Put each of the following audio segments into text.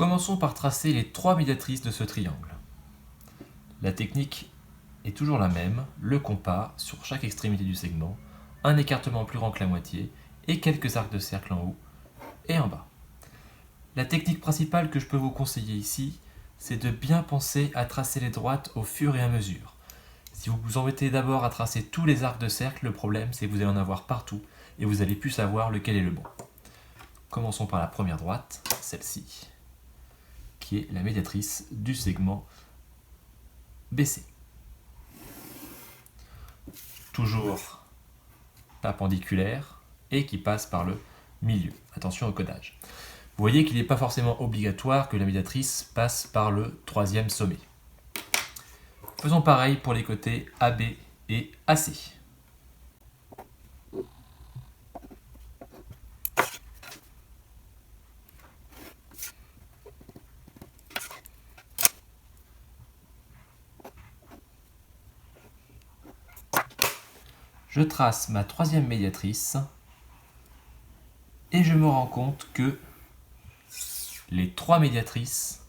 Commençons par tracer les trois médiatrices de ce triangle. La technique est toujours la même, le compas sur chaque extrémité du segment, un écartement plus grand que la moitié et quelques arcs de cercle en haut et en bas. La technique principale que je peux vous conseiller ici, c'est de bien penser à tracer les droites au fur et à mesure. Si vous vous embêtez d'abord à tracer tous les arcs de cercle, le problème c'est que vous allez en avoir partout et vous allez plus savoir lequel est le bon. Commençons par la première droite, celle-ci, qui est la médiatrice du segment BC. Toujours perpendiculaire et qui passe par le milieu. Attention au codage. Vous voyez qu'il n'est pas forcément obligatoire que la médiatrice passe par le troisième sommet. Faisons pareil pour les côtés AB et AC. Je trace ma troisième médiatrice et je me rends compte que les trois médiatrices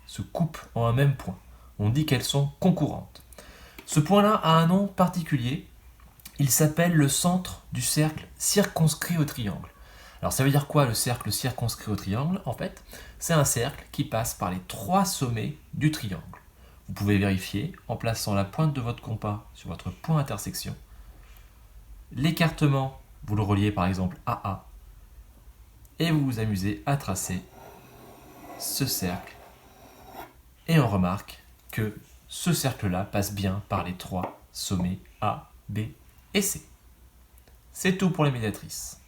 se coupent en un même point. On dit qu'elles sont concurrentes. Ce point-là a un nom particulier. Il s'appelle le centre du cercle circonscrit au triangle. Alors ça veut dire quoi le cercle circonscrit au triangle? En fait, c'est un cercle qui passe par les trois sommets du triangle. Vous pouvez vérifier en plaçant la pointe de votre compas sur votre point d'intersection. L'écartement, vous le reliez par exemple à A. Et vous vous amusez à tracer ce cercle. Et on remarque que ce cercle-là passe bien par les trois sommets A, B et C. C'est tout pour les médiatrices.